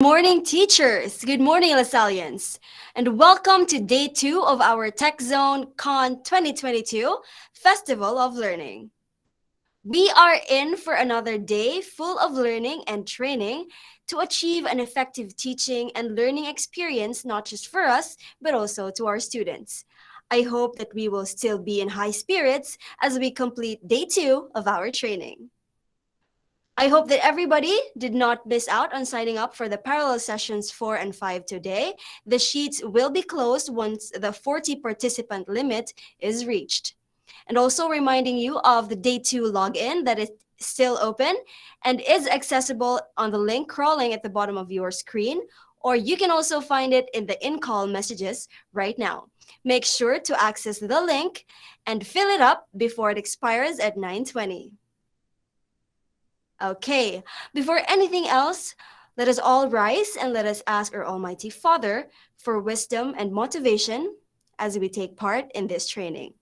Morning, teachers. Good morning, Lasallians. And welcome to day 2 of our TechZone Con 2022 Festival of Learning. We are in for another day full of learning and training to achieve an effective teaching and learning experience, not just for us, but also to our students. I hope that we will still be in high spirits as we complete day 2 of our training. I hope that everybody did not miss out on signing up for the parallel sessions 4 and 5 today. The sheets will be closed once the 40 participant limit is reached. And also reminding you of the day 2 login that is still open and is accessible on the link crawling at the bottom of your screen, or you can also find it in the in-call messages right now. Make sure to access the link and fill it up before it expires at 9:20. Okay, before anything else, let us all rise and let us ask our Almighty Father for wisdom and motivation as we take part in this training.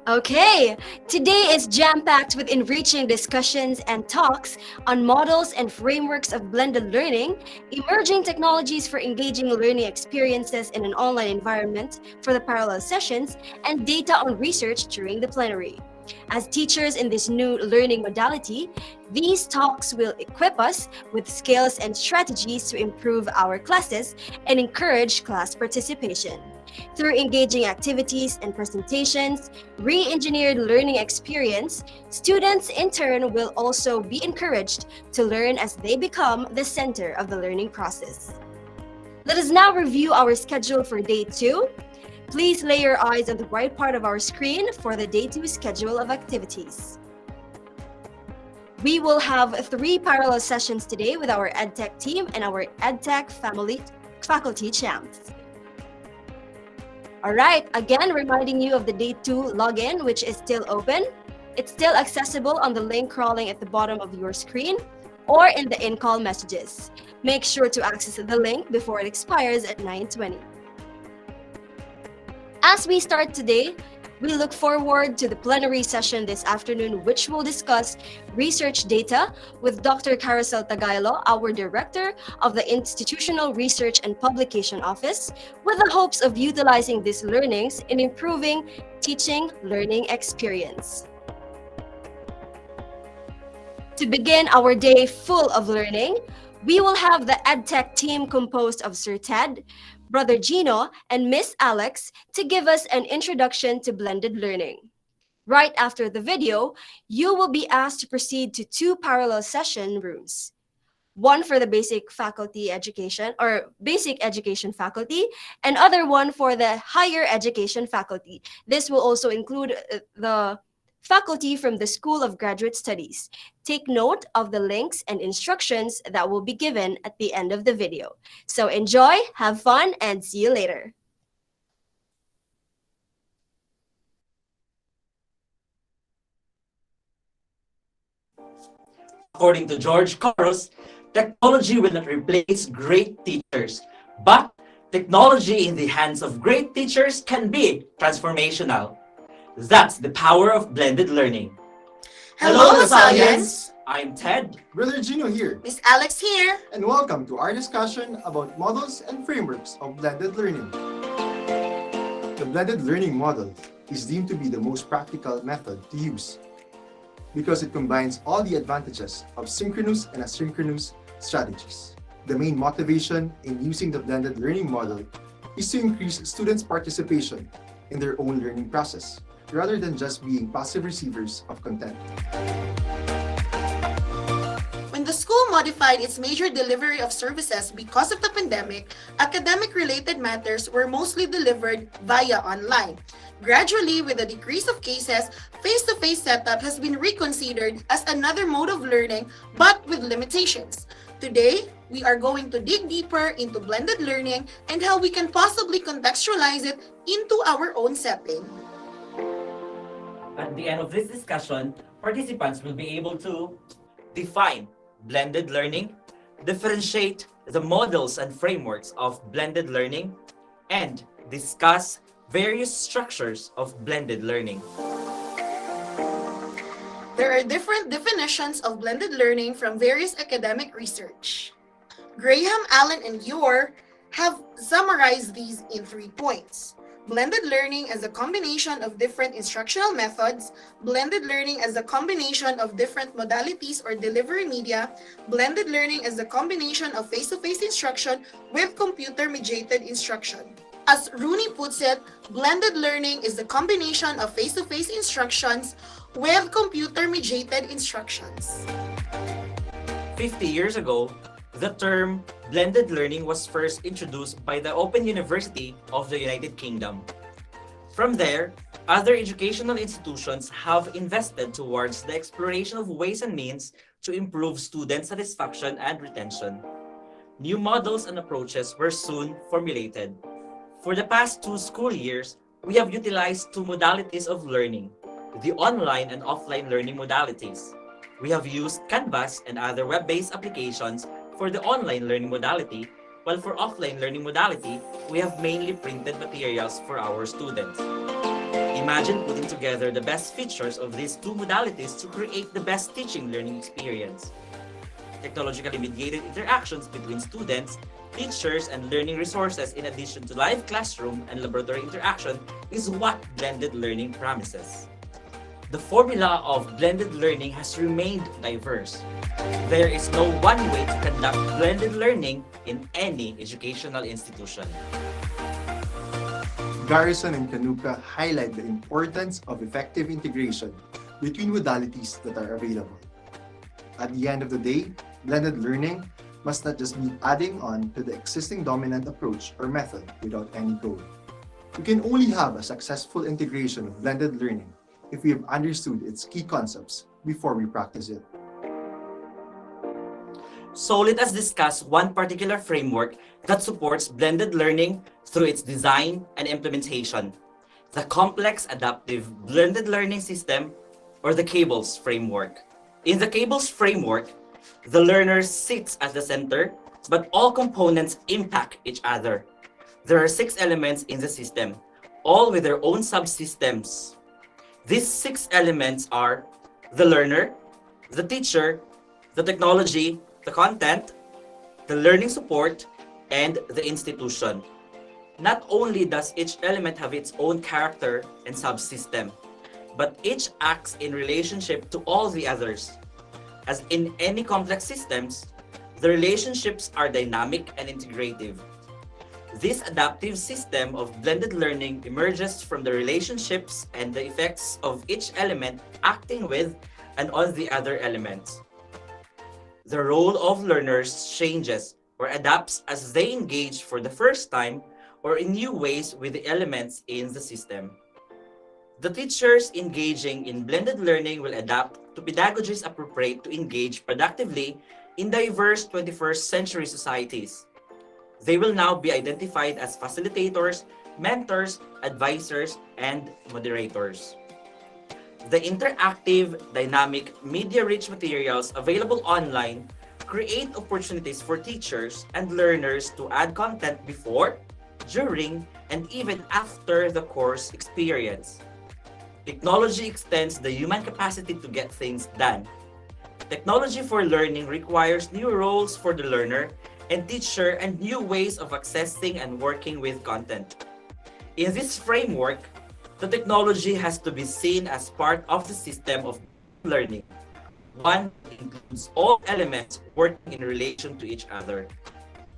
Okay, today is jam-packed with enriching discussions and talks on models and frameworks of blended learning, emerging technologies for engaging learning experiences in an online environment for the parallel sessions, and data on research during the plenary. As teachers in this new learning modality, these talks will equip us with skills and strategies to improve our classes and encourage class participation. Through engaging activities and presentations, re-engineered learning experience, students in turn will also be encouraged to learn as they become the center of the learning process. Let us now review our schedule for day 2. Please lay your eyes on the right part of our screen for the day 2 schedule of activities. We will have 3 parallel sessions today with our EdTech team and our EdTech faculty champs. All right, again, reminding you of the day 2 login, which is still open. It's still accessible on the link crawling at the bottom of your screen or in the in-call messages. Make sure to access the link before it expires at 9:20. As we start today, We look forward to the plenary session this afternoon, which will discuss research data with Dr. Carousel Tagailo, our Director of the Institutional Research and Publication Office, with the hopes of utilizing these learnings in improving teaching learning experience. To begin our day full of learning, we will have the EdTech team composed of Sir Ted, Brother Gino, and Miss Alex to give us an introduction to blended learning. Right after the video, you will be asked to proceed to two parallel session rooms. One for the basic faculty education or basic education faculty, and other one for the higher education faculty. This will also include the faculty from the School of Graduate Studies. Take note of the links and instructions that will be given at the end of the video. So enjoy, have fun, and see you later. According to George Couros, technology will not replace great teachers, but technology in the hands of great teachers can be transformational. That's the power of blended learning. Hello, Italians! I'm Ted. Brother Gino here, Miss Alex here. and welcome to our discussion about models and frameworks of blended learning. The blended learning model is deemed to be the most practical method to use because it combines all the advantages of synchronous and asynchronous strategies. The main motivation in using the blended learning model is to increase students' participation in their own learning process, rather than just being passive receivers of content. When the school modified its major delivery of services because of the pandemic, academic-related matters were mostly delivered via online. Gradually, with the decrease of cases, face-to-face setup has been reconsidered as another mode of learning, but with limitations. Today, we are going to dig deeper into blended learning and how we can possibly contextualize it into our own setting. At the end of this discussion, participants will be able to define blended learning, differentiate the models and frameworks of blended learning, and discuss various structures of blended learning. There are different definitions of blended learning from various academic research. Graham, Allen, and Ure have summarized these in 3 points. Blended learning as a combination of different instructional methods, blended learning as a combination of different modalities or delivery media, blended learning as a combination of face-to-face instruction with computer-mediated instruction. As Rooney puts it, blended learning is the combination of face-to-face instructions with computer-mediated instructions. 50 years ago, the term blended learning was first introduced by the Open University of the United Kingdom. From there, other educational institutions have invested towards the exploration of ways and means to improve student satisfaction and retention. New models and approaches were soon formulated. For the past 2 school years, we have utilized 2 modalities of learning, the online and offline learning modalities. We have used Canvas and other web-based applications for the online learning modality, while for offline learning modality, we have mainly printed materials for our students. Imagine putting together the best features of these 2 modalities to create the best teaching learning experience. Technologically mediated interactions between students, teachers, and learning resources in addition to live classroom and laboratory interaction is what blended learning promises. The formula of blended learning has remained diverse. There is no one way to conduct blended learning in any educational institution. Garrison and Kanuka highlight the importance of effective integration between modalities that are available. At the end of the day, blended learning must not just be adding on to the existing dominant approach or method without any goal. We can only have a successful integration of blended learning if we have understood its key concepts before we practice it. So let us discuss one particular framework that supports blended learning through its design and implementation, the Complex Adaptive Blended Learning System, or the CABLES framework. In the CABLES framework, the learner sits at the center, but all components impact each other. There are 6 elements in the system. all with their own subsystems. These 6 elements are the learner, the teacher, the technology, the content, the learning support, and the institution. Not only does each element have its own character and subsystem, but each acts in relationship to all the others. As in any complex systems, the relationships are dynamic and integrative. This adaptive system of blended learning emerges from the relationships and the effects of each element acting with and on the other elements. The role of learners changes or adapts as they engage for the first time or in new ways with the elements in the system. The teachers engaging in blended learning will adapt to pedagogies appropriate to engage productively in diverse 21st century societies. They will now be identified as facilitators, mentors, advisors, and moderators. The interactive, dynamic, media-rich materials available online create opportunities for teachers and learners to add content before, during, and even after the course experience. Technology extends the human capacity to get things done. Technology for learning requires new roles for the learner and teacher and new ways of accessing and working with content. In this framework, the technology has to be seen as part of the system of learning. One that includes all elements working in relation to each other.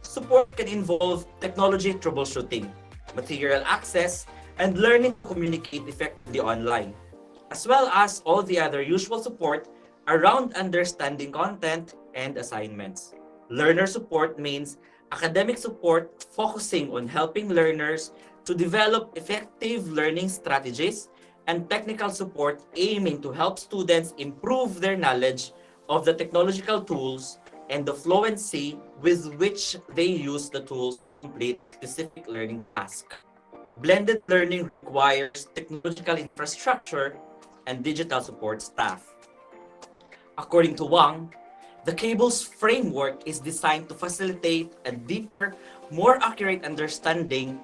Support can involve technology troubleshooting, material access, and learning to communicate effectively online, as well as all the other usual support around understanding content and assignments. Learner support means academic support focusing on helping learners to develop effective learning strategies and technical support aiming to help students improve their knowledge of the technological tools and the fluency with which they use the tools to complete specific learning tasks. Blended learning requires technological infrastructure and digital support staff. According to Wang, the cable's framework is designed to facilitate a deeper, more accurate understanding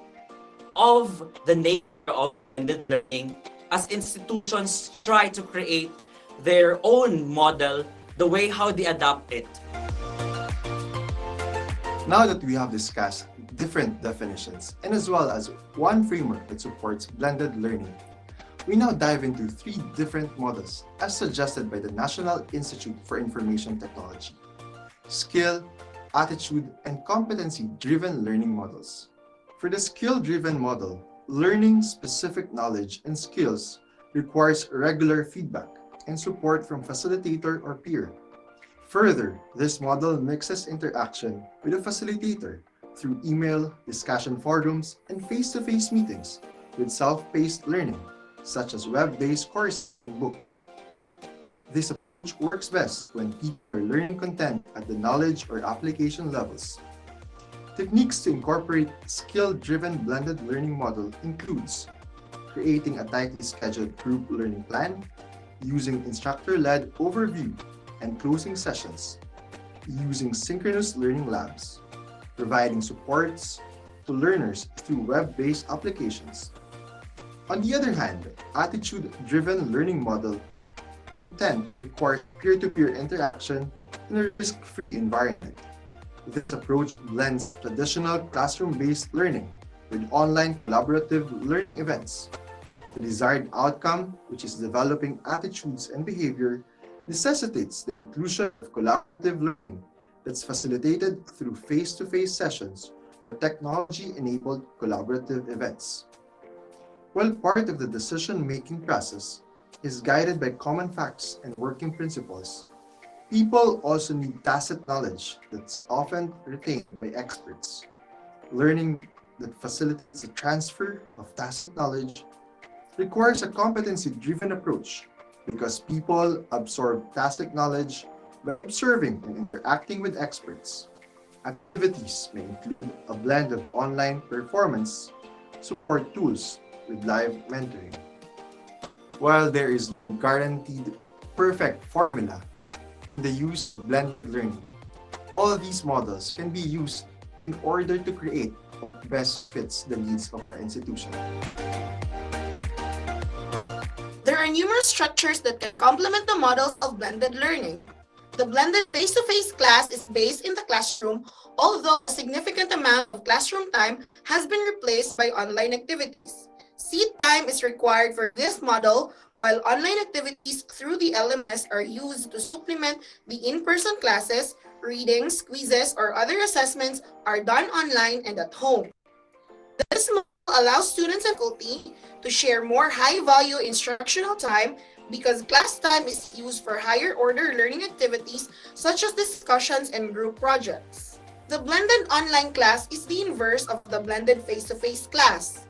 of the nature of blended learning as institutions try to create their own model, the way how they adopt it. Now that we have discussed different definitions and as well as one framework that supports blended learning, we now dive into 3 different models as suggested by the National Institute for Information Technology: skill, attitude, and competency-driven learning models. For the skill-driven model, learning specific knowledge and skills requires regular feedback and support from facilitator or peer. Further, this model mixes interaction with a facilitator through email, discussion forums, and face-to-face meetings with self-paced learning, such as web-based courses and books. This approach works best when people are learning content at the knowledge or application levels. Techniques to incorporate skill-driven blended learning model includes creating a tightly scheduled group learning plan, using instructor-led overview and closing sessions, using synchronous learning labs, providing supports to learners through web-based applications. On the other hand, attitude-driven learning model intent requires peer-to-peer interaction in a risk-free environment. This approach blends traditional classroom-based learning with online collaborative learning events. The desired outcome, which is developing attitudes and behavior, necessitates the inclusion of collaborative learning that's facilitated through face-to-face sessions or technology-enabled collaborative events. While part of the decision-making process is guided by common facts and working principles, people also need tacit knowledge that's often retained by experts. Learning that facilitates the transfer of tacit knowledge requires a competency-driven approach because people absorb tacit knowledge by observing and interacting with experts. Activities may include a blend of online performance support tools with live mentoring. While there is no guaranteed perfect formula in the use of blended learning, all of these models can be used in order to create what best fits the needs of our institution. numerous structures that can complement the models of blended learning. The blended face-to-face class is based in the classroom, although a significant amount of classroom time has been replaced by online activities. Seat time is required for this model, while online activities through the LMS are used to supplement the in-person classes. Readings, quizzes, or other assessments are done online and at home. This model allows students and faculty to share more high-value instructional time because class time is used for higher-order learning activities such as discussions and group projects. The blended online class is the inverse of the blended face-to-face class.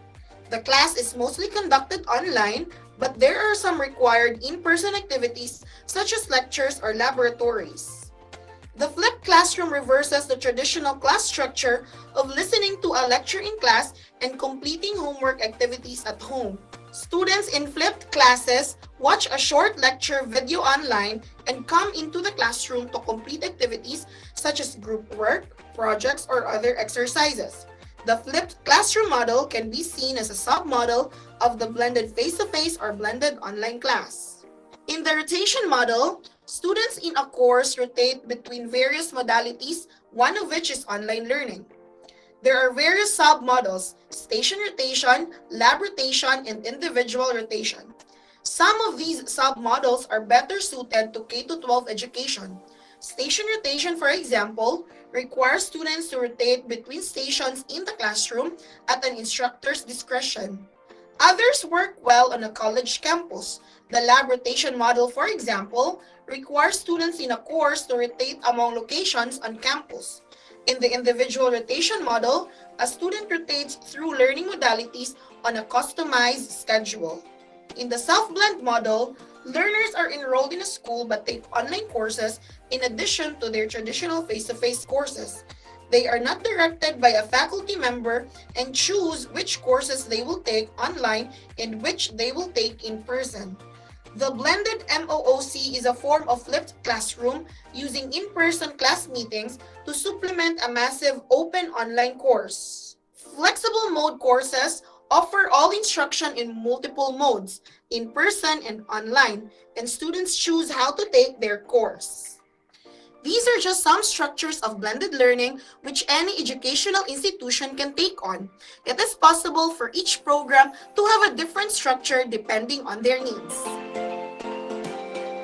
The class is mostly conducted online, but there are some required in-person activities such as lectures or laboratories. The flipped classroom reverses the traditional class structure of listening to a lecture in class and completing homework activities at home. Students in flipped classes watch a short lecture video online and come into the classroom to complete activities such as group work, projects, or other exercises. The flipped classroom model can be seen as a submodel of the blended face-to-face or blended online class. In the rotation model, students in a course rotate between various modalities, one of which is online learning. There are various sub-models: station rotation, lab rotation, and individual rotation. Some of these sub-models are better suited to K-12 education. Station rotation, for example, requires students to rotate between stations in the classroom at an instructor's discretion. Others work well on a college campus. The lab rotation model, for example, requires students in a course to rotate among locations on campus. In the individual rotation model, a student rotates through learning modalities on a customized schedule. In the self-blend model, learners are enrolled in a school but take online courses in addition to their traditional face-to-face courses. They are not directed by a faculty member and choose which courses they will take online and which they will take in person. The blended MOOC is a form of flipped classroom using in-person class meetings to supplement a massive open online course. Flexible mode courses offer all instruction in multiple modes, in person and online, and students choose how to take their course. These are just some structures of blended learning which any educational institution can take on. It is possible for each program to have a different structure depending on their needs.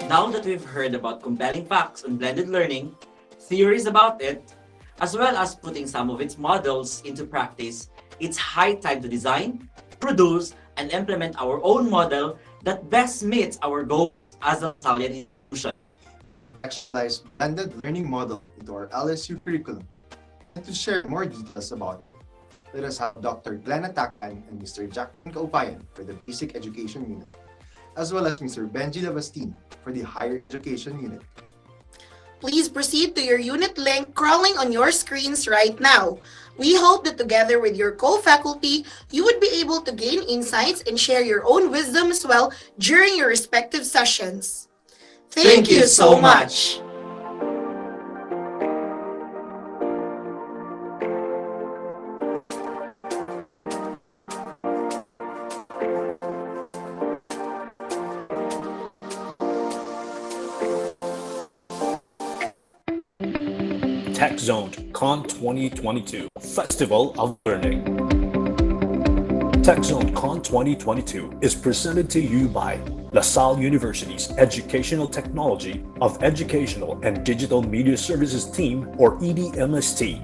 Now that we've heard about compelling facts on blended learning, theories about it, as well as putting some of its models into practice, it's high time to design, produce, and implement our own model that best meets our goals as a Italian institution. Actualize blended learning model into our LSU curriculum. And to share more details about it, let us have Dr. Glenna Takan and Mr. Jackson Kaupayan for the Basic Education Unit, as well as Mr. Benji Lavastin for the Higher Education Unit. Please proceed to your unit link crawling on your screens right now. We hope that together with your co-faculty, you would be able to gain insights and share your own wisdom as well during your respective sessions. Thank you so much. TechZONEd Con 2022 Festival of Learning. TechZONEd Con 2022 is presented to you by LaSalle University's Educational Technology of Educational and Digital Media Services Team, or EDMST,